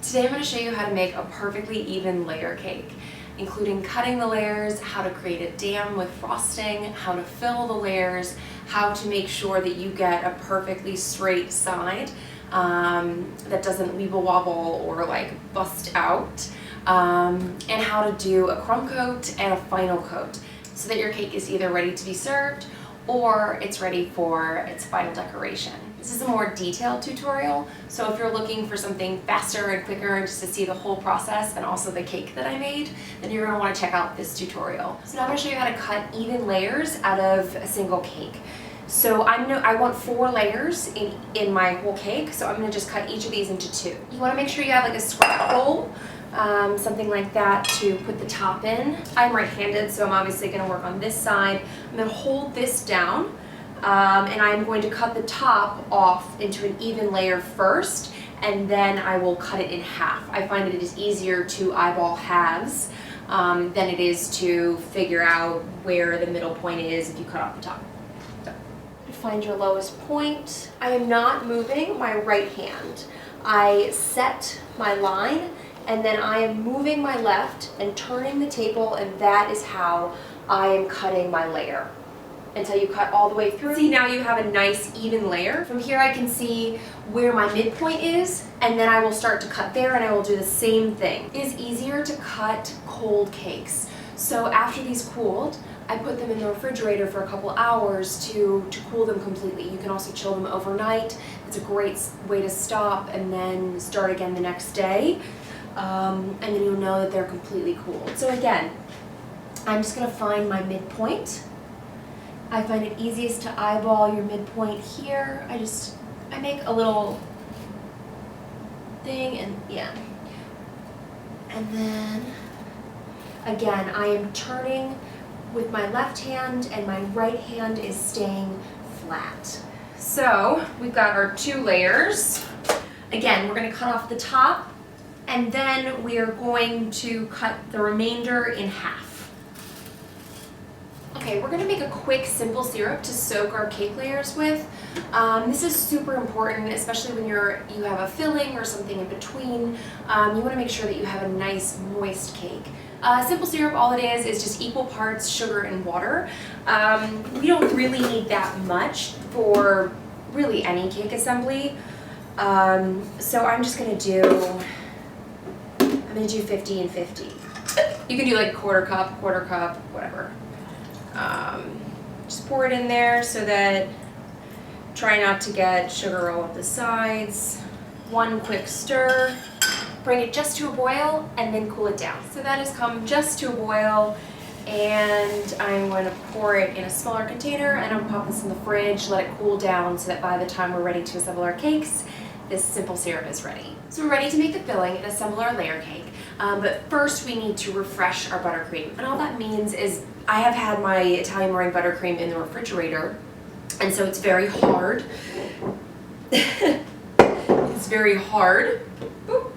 Today I'm going to show you how to make a perfectly even layer cake, including cutting the layers, how to create a dam with frosting, how to fill the layers, how to make sure that you get a perfectly straight side that doesn't weeble wobble or like bust out, and how to do a crumb coat and a final coat so that your cake is either ready to be served or it's ready for its final decoration. This is a more detailed tutorial, so if you're looking for something faster and quicker and just to see the whole process and also the cake that I made, then you're going to want to check out this tutorial. So now I'm going to show you how to cut even layers out of a single cake. So I want 4 layers in my whole cake, so I'm going to just cut each of these into 2. You want to make sure you have like a scrap bowl, something like that to put the top in. I'm right-handed, so I'm obviously going to work on this side. I'm going to hold this down. And I'm going to cut the top off into an even layer first, and then I will cut it in half. I find that it is easier to eyeball halves than it is to figure out where the middle point is if you cut off the top. So, find your lowest point. I am not moving my right hand. I set my line, and then I am moving my left and turning the table, and that is how I am cutting my layer until you cut all the way through. See, now you have a nice even layer. From here I can see where my midpoint is, and then I will start to cut there, and I will do the same thing. It is easier to cut cold cakes. So after these cooled, I put them in the refrigerator for a couple hours to cool them completely. You can also chill them overnight. It's a great way to stop and then start again the next day. And then you'll know that they're completely cooled. So again, I'm just gonna find my midpoint. I find it easiest to eyeball your midpoint here. I make a little thing, and yeah. And then, again, I am turning with my left hand and my right hand is staying flat. So, we've got our 2 layers. Again, we're gonna cut off the top, and then we are going to cut the remainder in half. Okay, we're gonna make a quick simple syrup to soak our cake layers with. This is super important, especially when you have a filling or something in between. You wanna make sure that you have a nice moist cake. Simple syrup, all it is just equal parts sugar and water. We don't really need that much for really any cake assembly. So I'm gonna do 50 and 50. You can do like quarter cup, whatever. Just pour it in there so that, try not to get sugar all up the sides. 1 quick stir, bring it just to a boil, and then cool it down. So that has come just to a boil, and I'm going to pour it in a smaller container, and I'll pop this in the fridge, let it cool down so that by the time we're ready to assemble our cakes, this simple syrup is ready. So we're ready to make the filling and assemble our layer cake. But first we need to refresh our buttercream. And all that means is I have had my Italian Meringue Buttercream in the refrigerator, and so it's very hard. It's very hard. Boop.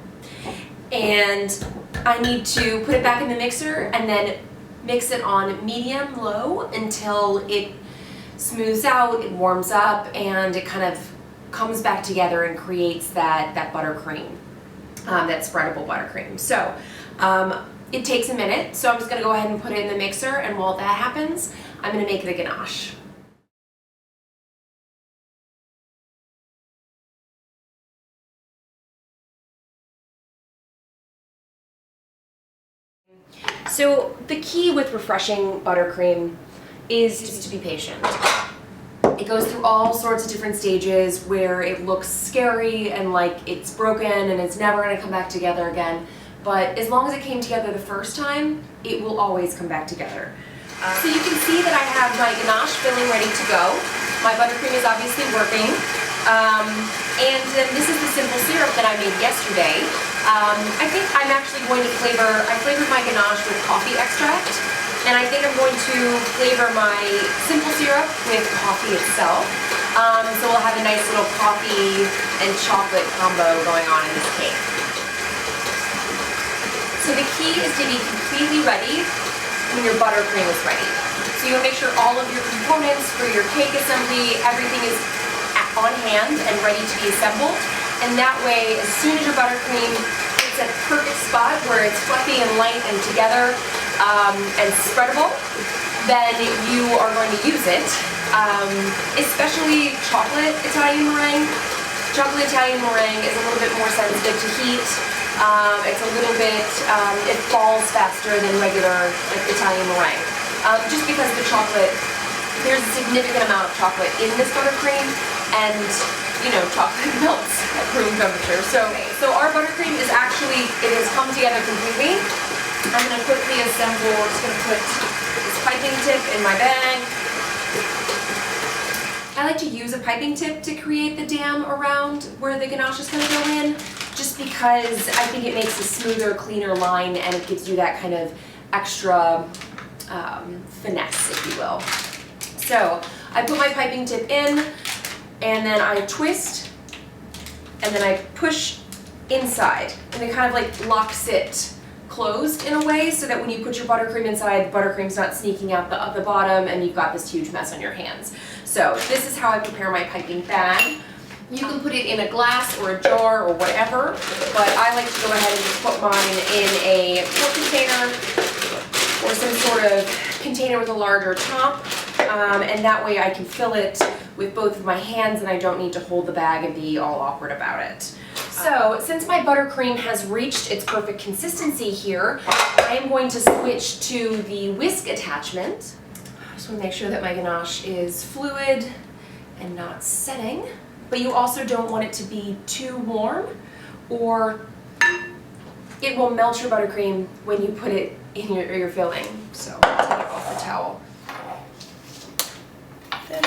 And I need to put it back in the mixer and then mix it on medium-low until it smooths out, it warms up, and it kind of comes back together and creates that buttercream, that spreadable buttercream. So it takes a minute, so I'm just going to go ahead and put it in the mixer, and while that happens, I'm going to make the ganache. So the key with refreshing buttercream is just to be patient. It goes through all sorts of different stages where it looks scary and like it's broken and it's never going to come back together again. But as long as it came together the first time, it will always come back together. So you can see that I have my ganache filling ready to go. My buttercream is obviously working. And then this is the simple syrup that I made yesterday. I think I'm actually going to I flavored my ganache with coffee extract. And I think I'm going to flavor my simple syrup with coffee itself. So we'll have a nice little coffee and chocolate combo going on in this cake. So the key is to be completely ready when your buttercream is ready. So you'll make sure all of your components for your cake assembly, everything is on hand and ready to be assembled. And that way, as soon as your buttercream it's a perfect spot where it's fluffy and light and together and spreadable, then you are going to use it. Especially chocolate Italian meringue. Chocolate Italian meringue is a little bit more sensitive to heat. It's a little bit, it falls faster than regular Italian meringue. Just because the chocolate, there's a significant amount of chocolate in this buttercream, and you know, chocolate melts at room temperature. So our buttercream is actually, it has come together completely. I'm going to quickly assemble, I'm just going to put this piping tip in my bag. I like to use a piping tip to create the dam around where the ganache is going to go in, just because I think it makes a smoother, cleaner line, and it gives you that kind of extra finesse, if you will. So I put my piping tip in, and then I twist, and then I push inside, and it kind of like locks it closed in a way, so that when you put your buttercream inside, the buttercream's not sneaking out the bottom, and you've got this huge mess on your hands. So this is how I prepare my piping bag. You can put it in a glass or a jar or whatever, but I like to go ahead and just put mine in a quart container or some sort of container with a larger top, and that way I can fill it with both of my hands and I don't need to hold the bag and be all awkward about it. So since my buttercream has reached its perfect consistency here, I am going to switch to the whisk attachment. I just want to make sure that my ganache is fluid and not setting. But you also don't want it to be too warm, or it will melt your buttercream when you put it in your filling. So I'll take it off the towel. This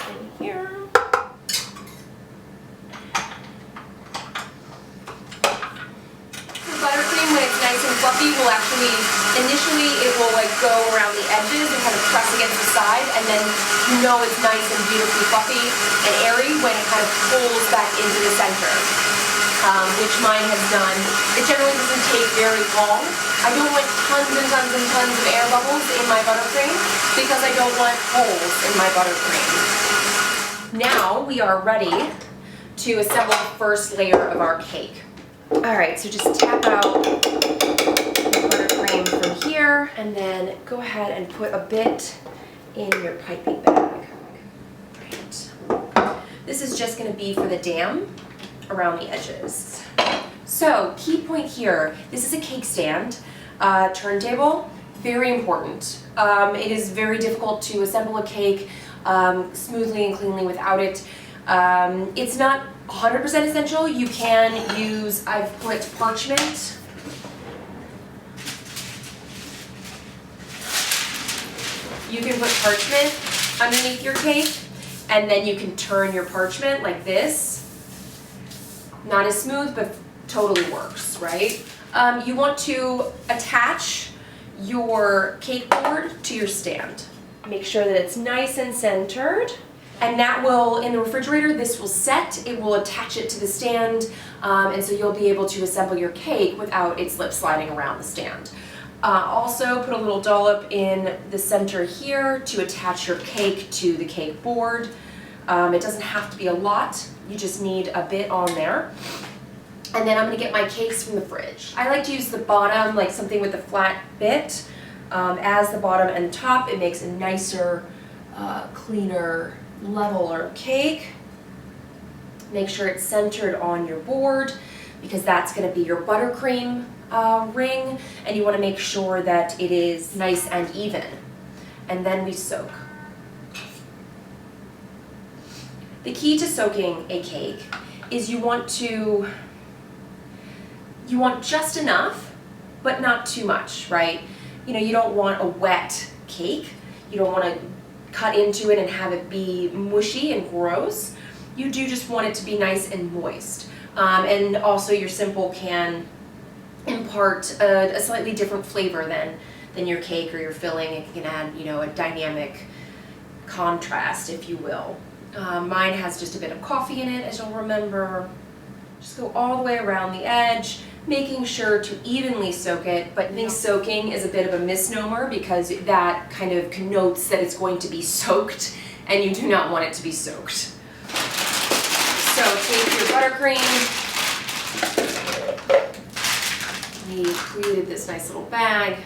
in here. The buttercream, when it's nice and fluffy, will actually, initially it will like go around the edges and kind of press against the side, and then you know it's nice and beautifully fluffy and airy when it kind of pulls back into the center, which mine has done. It generally doesn't take very long. I don't want tons and tons and tons of air bubbles in my buttercream because I don't want holes in my buttercream. Now we are ready to assemble the first layer of our cake. Alright, so just tap out the buttercream from here, and then go ahead and put a bit in your piping bag. Right. This is just going to be for the dam around the edges. So, key point here, this is a cake stand, turntable, very important. It is very difficult to assemble a cake smoothly and cleanly without it. It's not 100% essential. You can use, I've put parchment. You can put parchment underneath your cake, and then you can turn your parchment like this. Not as smooth, but totally works, right? You want to attach your cake board to your stand. Make sure that it's nice and centered. And that will, in the refrigerator, this will set, it will attach it to the stand, and so you'll be able to assemble your cake without it slip sliding around the stand. Also, put a little dollop in the center here to attach your cake to the cake board. It doesn't have to be a lot, you just need a bit on there. And then I'm going to get my cakes from the fridge. I like to use the bottom, like something with a flat bit, as the bottom and top. It makes a nicer, cleaner, leveler cake. Make sure it's centered on your board because that's going to be your buttercream ring, and you want to make sure that it is nice and even. And then we soak. The key to soaking a cake is you want just enough, but not too much, right? You know, you don't want a wet cake. You don't want to cut into it and have it be mushy and gross. You do just want it to be nice and moist. And also your simple can impart a slightly different flavor than your cake or your filling. It can add, you know, a dynamic contrast, if you will. Mine has just a bit of coffee in it, as you'll remember. Just go all the way around the edge, making sure to evenly soak it, but I think soaking is a bit of a misnomer because that kind of connotes that it's going to be soaked, and you do not want it to be soaked. So take your buttercream, we created this nice little bag,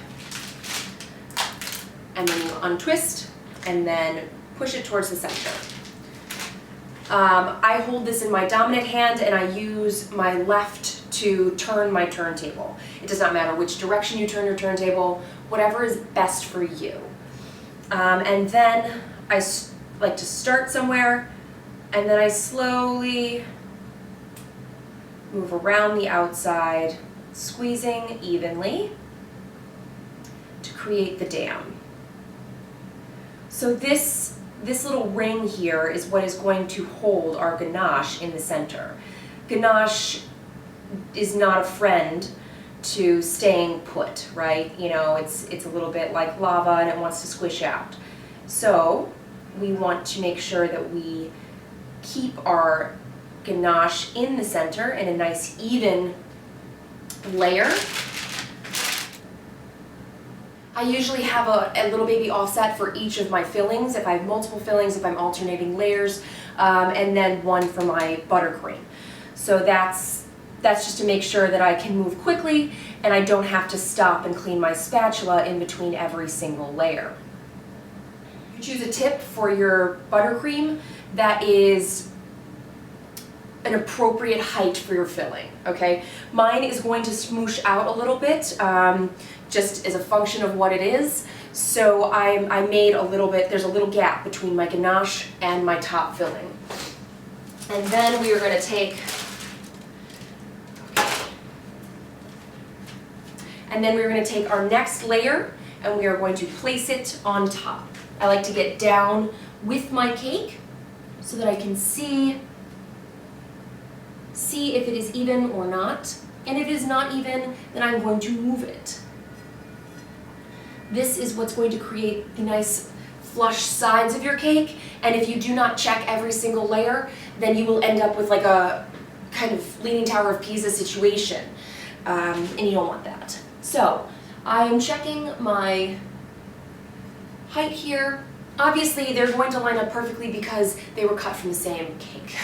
and then you untwist and then push it towards the center. I hold this in my dominant hand and I use my left to turn my turntable. It does not matter which direction you turn your turntable, whatever is best for you. And then I like to start somewhere, and then I slowly move around the outside, squeezing evenly to create the dam. So this little ring here is what is going to hold our ganache in the center. Ganache is not a friend to staying put, right? You know, it's a little bit like lava and it wants to squish out. So we want to make sure that we keep our ganache in the center in a nice even layer. I usually have a little baby offset for each of my fillings, if I have multiple fillings, if I'm alternating layers, and then one for my buttercream. So that's just to make sure that I can move quickly and I don't have to stop and clean my spatula in between every single layer. You choose a tip for your buttercream that is an appropriate height for your filling, okay? Mine is going to smoosh out a little bit, just as a function of what it is. So I made a little bit, there's a little gap between my ganache and my top filling. And then we are going to take, our next layer and we are going to place it on top. I like to get down with my cake so that I can see if it is even or not. And if it is not even, then I'm going to move it. This is what's going to create the nice flush sides of your cake, and if you do not check every single layer, then you will end up with like a kind of Leaning Tower of Pisa situation, and you don't want that. So I am checking my height here. Obviously they're going to line up perfectly because they were cut from the same cake.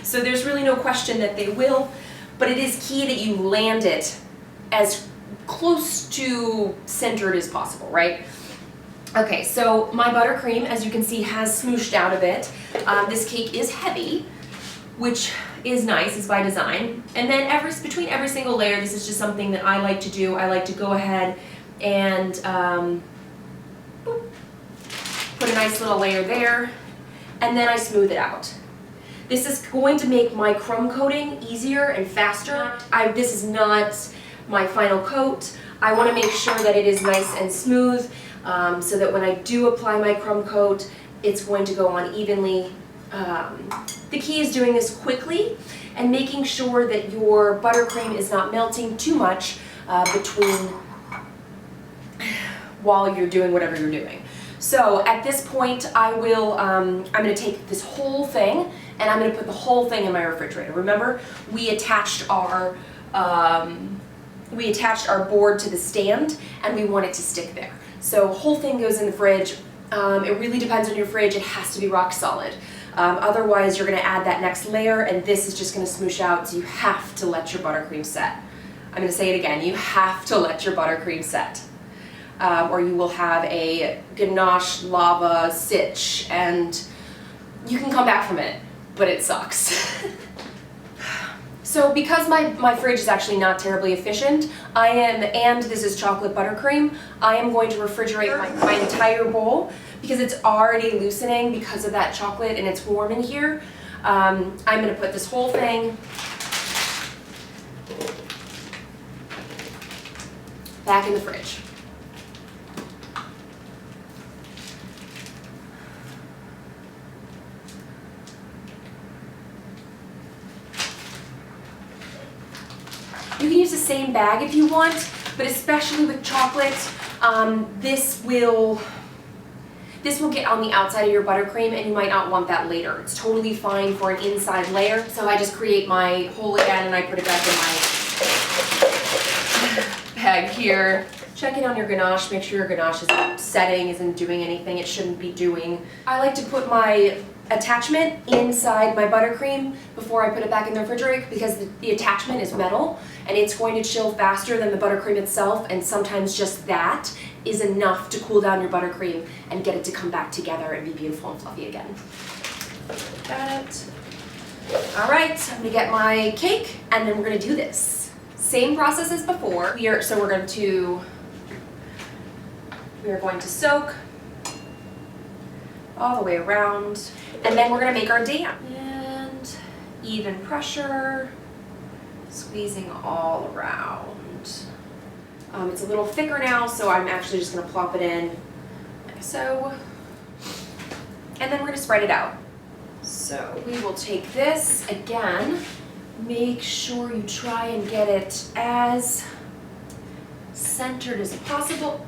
So there's really no question that they will, but it is key that you land it as close to centered as possible, right? Okay, so my buttercream, as you can see, has smooshed out a bit. This cake is heavy, which is nice, it's by design. And then between every single layer, this is just something that I like to do. I like to go ahead and put a nice little layer there, and then I smooth it out. This is going to make my crumb coating easier and faster. This is not my final coat. I want to make sure that it is nice and smooth so that when I do apply my crumb coat, it's going to go on evenly. The key is doing this quickly and making sure that your buttercream is not melting too much while you're doing whatever you're doing. So at this point I'm going to take this whole thing and I'm going to put the whole thing in my refrigerator. Remember, we attached our board to the stand and we want it to stick there. So whole thing goes in the fridge. It really depends on your fridge. It has to be rock solid. Otherwise you're going to add that next layer and this is just going to smoosh out, so you have to let your buttercream set. I'm going to say it again, you have to let your buttercream set. Or you will have a ganache lava sitch and you can come back from it, but it sucks. So because my fridge is actually not terribly efficient, and this is chocolate buttercream, I am going to refrigerate my entire bowl because it's already loosening because of that chocolate and it's warm in here. I'm going to put this whole thing back in the fridge. You can use the same bag if you want, but especially with chocolate, this will get on the outside of your buttercream and you might not want that later. It's totally fine for an inside layer. So I just create my hole again and I put it back in my bag here. Check in on your ganache, make sure your ganache isn't setting, isn't doing anything it shouldn't be doing. I like to put my attachment inside my buttercream before I put it back in the refrigerator because the attachment is metal and it's going to chill faster than the buttercream itself, and sometimes just that is enough to cool down your buttercream and get it to come back together and be beautiful and fluffy again. Got it. All right, I'm gonna get my cake and then we're gonna do this. Same process as before. We are going to soak all the way around, and then we're gonna make our dam. And even pressure, squeezing all around. It's a little thicker now, so I'm actually just gonna plop it in like so. And then we're gonna spread it out. So we will take this again, make sure you try and get it as centered as possible.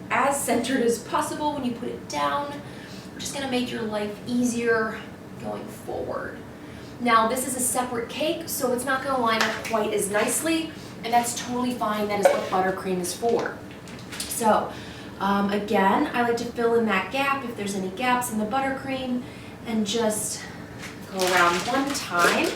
As centered as possible when you put it down. We're just gonna make your life easier going forward. Now this is a separate cake, so it's not gonna line up quite as nicely, and that's totally fine. That is what buttercream is for. So again, I like to fill in that gap if there's any gaps in the buttercream, and just go around one time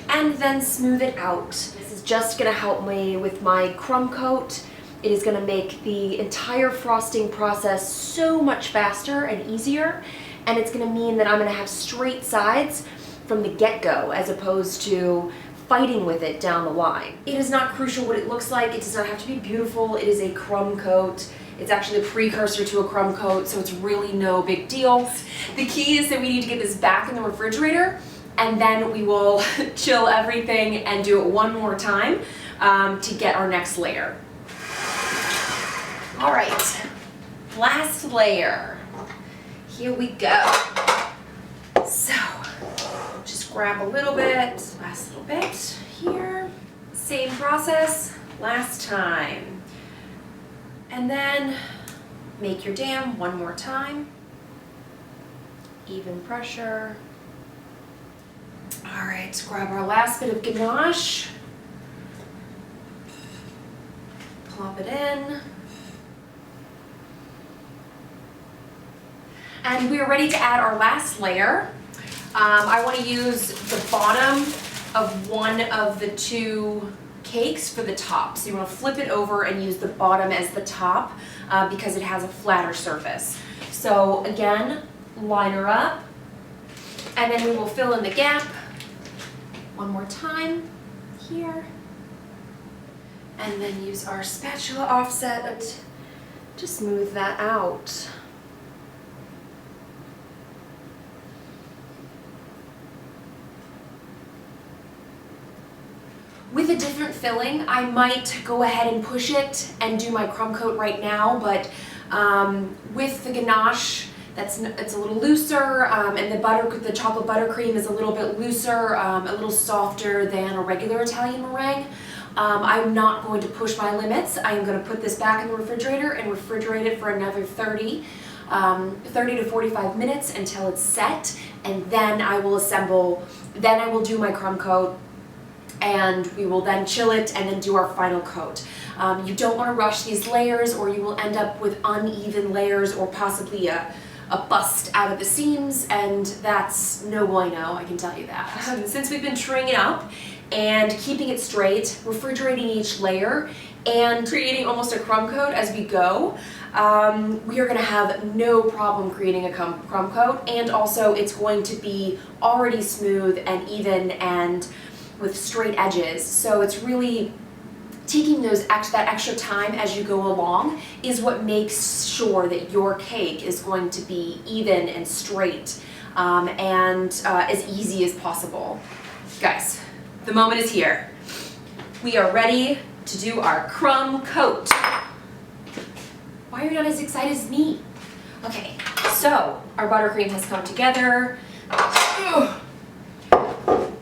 and then smooth it out. This is just gonna help me with my crumb coat. It is gonna make the entire frosting process so much faster and easier, and it's gonna mean that I'm gonna have straight sides from the get-go as opposed to fighting with it down the line. It is not crucial what it looks like. It does not have to be beautiful. It is a crumb coat. It's actually a precursor to a crumb coat, so it's really no big deal. The key is that we need to get this back in the refrigerator, and then we will chill everything and do it one more time to get our next layer. All right, last layer. Here we go. So, just grab a little bit, last little bit here. Same process, last time. And then make your dam one more time. Even pressure. All right, grab our last bit of ganache. Plop it in. And we are ready to add our last layer. I want to use the bottom of one of the two cakes for the top. So you want to flip it over and use the bottom as the top because it has a flatter surface. So again, line her up, and then we will fill in the gap one more time here, and then use our spatula offset to smooth that out. With a different filling, I might go ahead and push it and do my crumb coat right now, but with the ganache, it's a little looser, and the chocolate buttercream is a little bit looser, a little softer than a regular Italian meringue. I'm not going to push my limits. I am going to put this back in the refrigerator and refrigerate it for another 30 to 45 minutes until it's set, and then I will do my crumb coat, and we will then chill it and then do our final coat. You don't want to rush these layers, or you will end up with uneven layers or possibly a bust out of the seams, and that's no bueno, I can tell you that. Since we've been truing it up and keeping it straight, refrigerating each layer, and creating almost a crumb coat as we go, we are going to have no problem creating a crumb coat, and also it's going to be already smooth and even and with straight edges. So it's really taking that extra time as you go along is what makes sure that your cake is going to be even and straight and as easy as possible. Guys, the moment is here. We are ready to do our crumb coat. Why are you not as excited as me? Okay, so our buttercream has come together.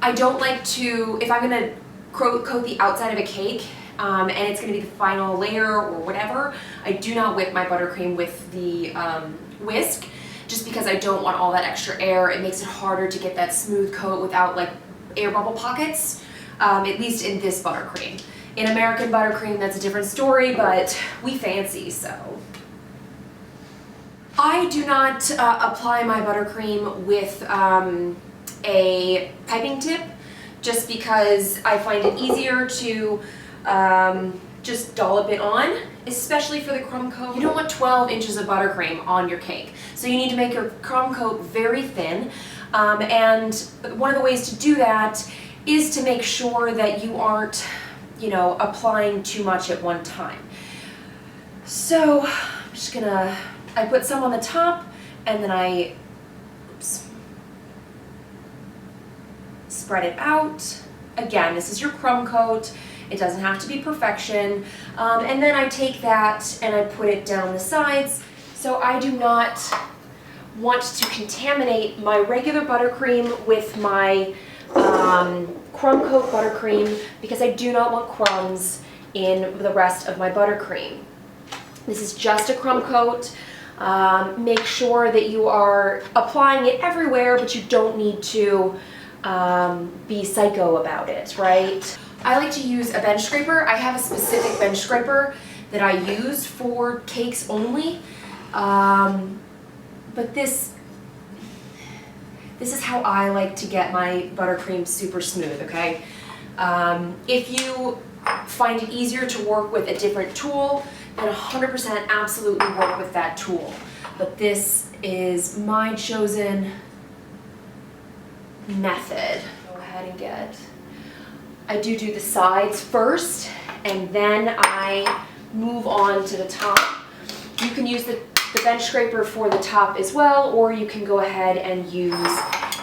I don't like to, if I'm going to coat the outside of a cake and it's going to be the final layer or whatever, I do not whip my buttercream with the whisk, just because I don't want all that extra air. It makes it harder to get that smooth coat without like air bubble pockets, at least in this buttercream. In American buttercream, that's a different story, but we fancy, so. I do not apply my buttercream with a piping tip, just because I find it easier to just dollop it on, especially for the crumb coat. You don't want 12 inches of buttercream on your cake, so you need to make your crumb coat very thin. And one of the ways to do that is to make sure that you aren't, you know, applying too much at one time. So I'm just gonna, I put some on the top, and then I spread it out. Again, this is your crumb coat. It doesn't have to be perfection. And then I take that and I put it down the sides. So I do not want to contaminate my regular buttercream with my Crumb Coat buttercream, because I do not want crumbs in the rest of my buttercream. This is just a crumb coat. Make sure that you are applying it everywhere, but you don't need to be psycho about it, right? I like to use a bench scraper. I have a specific bench scraper that I use for cakes only. But this is how I like to get my buttercream super smooth, okay? If you find it easier to work with a different tool, then 100% absolutely work with that tool. But this is my chosen method. Go ahead and get, I do the sides first, and then I move on to the top. You can use the bench scraper for the top as well, or you can go ahead and use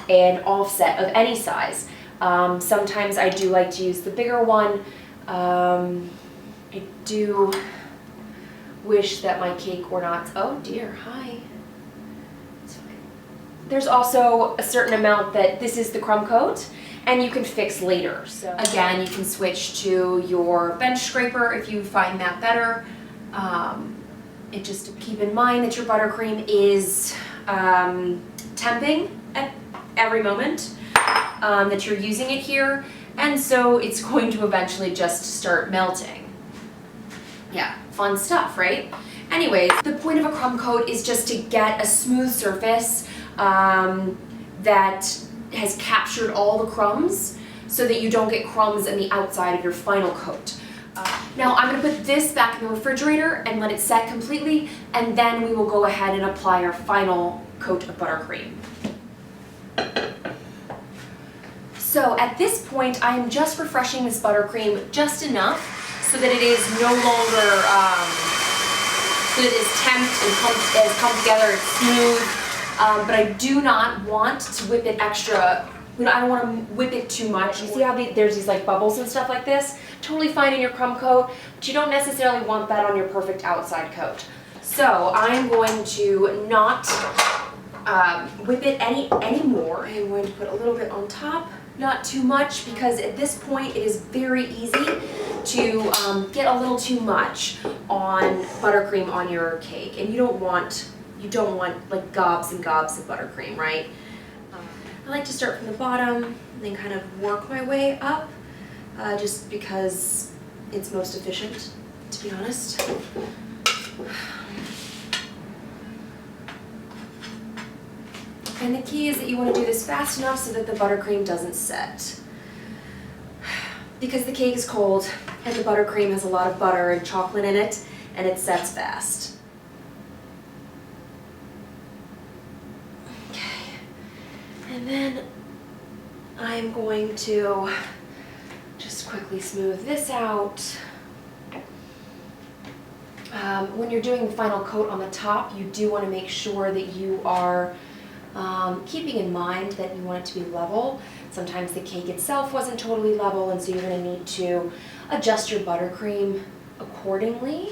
an offset of any size. Sometimes I do like to use the bigger one. I do wish that my cake were not, oh dear, hi. There's also a certain amount that this is the crumb coat, and you can fix later. So again, you can switch to your bench scraper if you find that better. It just keep in mind that your buttercream is temping at every moment that you're using it here, and so it's going to eventually just start melting. Yeah, fun stuff, right? Anyways, the point of a crumb coat is just to get a smooth surface that has captured all the crumbs, so that you don't get crumbs in the outside of your final coat. Now I'm going to put this back in the refrigerator and let it set completely, and then we will go ahead and apply our final coat of buttercream. So at this point, I am just refreshing this buttercream just enough so that it is no longer, so that it is temped and has come together, it's smooth, but I do not want to whip it extra. You know, I don't want to whip it too much. You see how there's these like bubbles and stuff like this? Totally fine in your crumb coat, but you don't necessarily want that on your perfect outside coat. So I'm going to not whip it anymore. I'm going to put a little bit on top, not too much, because at this point it is very easy to get a little too much on buttercream on your cake, and you don't want like gobs and gobs of buttercream, right? I like to start from the bottom and then kind of work my way up, just because it's most efficient, to be honest. And the key is that you want to do this fast enough so that the buttercream doesn't set. Because the cake is cold and the buttercream has a lot of butter and chocolate in it, and it sets fast. And then I'm going to just quickly smooth this out. When you're doing the final coat on the top, you do want to make sure that you are keeping in mind that you want it to be level. Sometimes the cake itself wasn't totally level, and so you're going to need to adjust your buttercream accordingly.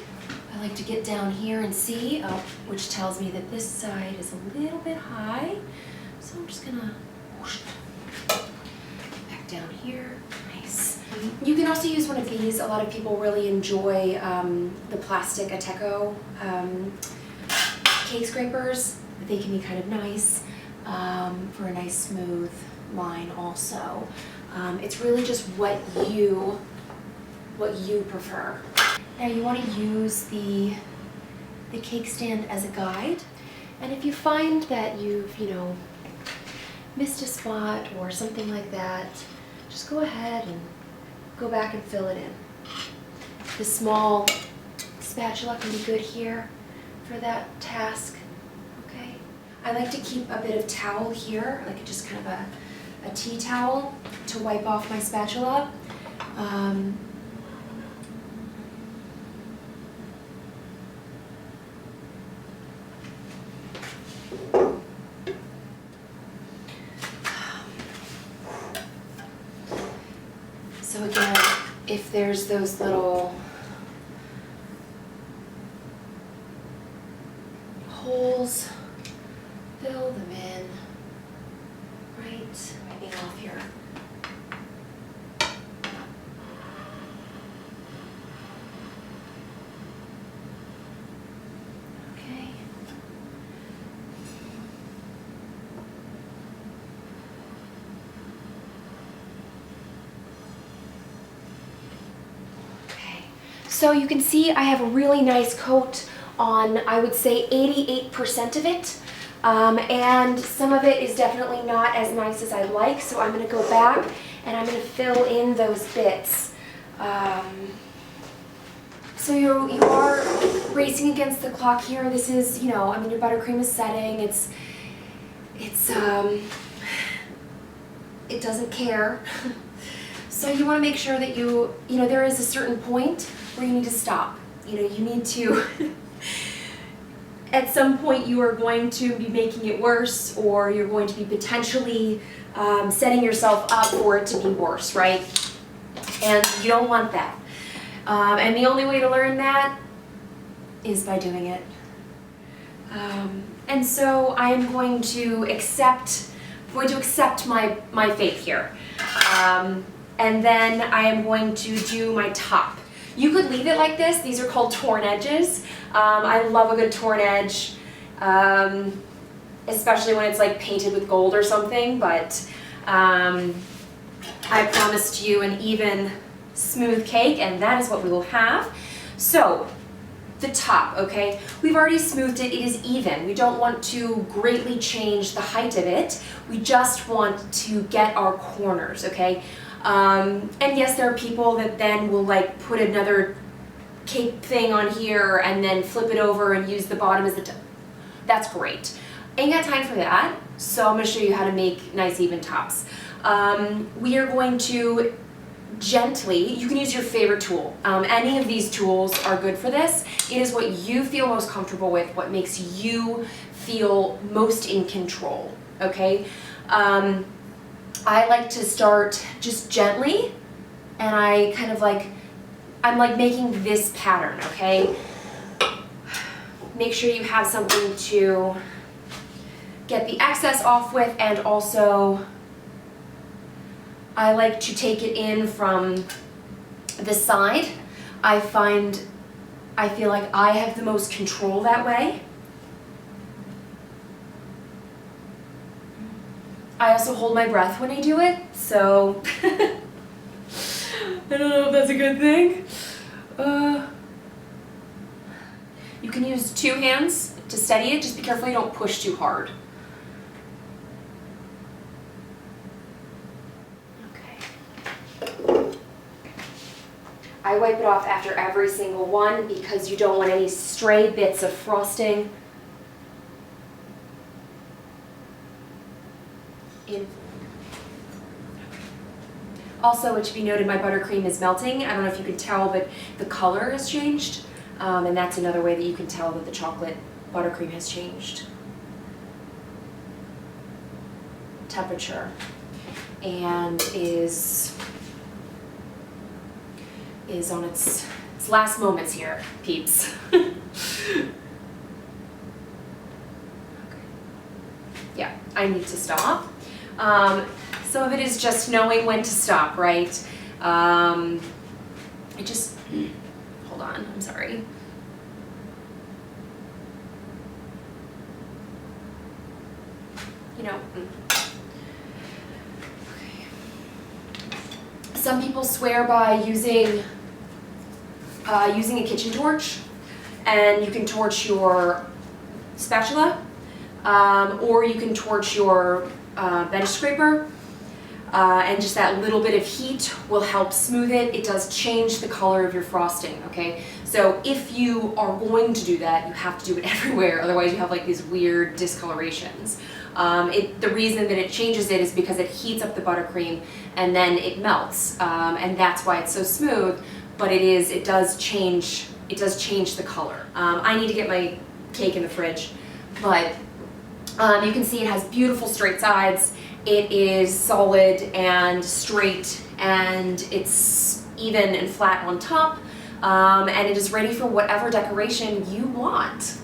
I like to get down here and see, which tells me that this side is a little bit high. So I'm just gonna whoosh, back down here. Nice. You can also use one of these. A lot of people really enjoy the plastic Ateco cake scrapers. They can be kind of nice for a nice smooth line also. It's really just what you prefer. Now you want to use the cake stand as a guide. And if you find that you've, missed a spot or something like that, just go ahead and go back and fill it in. The small spatula can be good here for that task, okay? I like to keep a bit of towel here, like just kind of a tea towel to wipe off my spatula. So again, if there's those little holes, fill them in, right? Wiping off here. Okay. So you can see I have a really nice coat on, I would say 88% of it. And some of it is definitely not as nice as I'd like, so I'm going to go back and I'm going to fill in those bits. So you are racing against the clock here. This is, your buttercream is setting. It doesn't care. So you want to make sure that there is a certain point where you need to stop. You need to, at some point you are going to be making it worse, or you're going to be potentially setting yourself up for it to be worse, right? And you don't want that. And the only way to learn that is by doing it. And so I am going to accept my fate here. And then I am going to do my top. You could leave it like this. These are called torn edges. I love a good torn edge, especially when it's like painted with gold or something, but I promised you an even smooth cake, and that is what we will have. So the top, okay, we've already smoothed it. It is even. We don't want to greatly change the height of it. We just want to get our corners, okay? And yes, there are people that then will like put another cake thing on here and then flip it over and use the bottom as the top. That's great. Ain't got time for that, so I'm going to show you how to make nice even tops. We are going to gently, you can use your favorite tool. Any of these tools are good for this. It is what you feel most comfortable with, what makes you feel most in control, okay? I like to start just gently, and I kind of I'm like making this pattern, okay? Make sure you have something to get the excess off with, and also I like to take it in from the side. I feel like I have the most control that way. I also hold my breath when I do it, so I don't know if that's a good thing. You can use two hands to steady it. Just be careful you don't push too hard. Okay. I wipe it off after every single one because you don't want any stray bits of frosting in. Also, it should be noted my buttercream is melting. I don't know if you can tell, but the color has changed. And that's another way that you can tell that the chocolate buttercream has changed. Temperature. And is on its last moments here, peeps. Okay. Yeah, I need to stop. Some of it is just knowing when to stop, right? I just, hold on, I'm sorry. Okay. Some people swear by using a kitchen torch, and you can torch your spatula. or you can torch your bench scraper, and just that little bit of heat will help smooth it. It does change the color of your frosting, okay? So if you are going to do that, you have to do it everywhere, otherwise you have like these weird discolorations. The reason that it changes it is because it heats up the buttercream and then it melts, and that's why it's so smooth, but it does change the color. I need to get my cake in the fridge, but you can see it has beautiful straight sides. It is solid and straight, and it's even and flat on top, and it is ready for whatever decoration you want.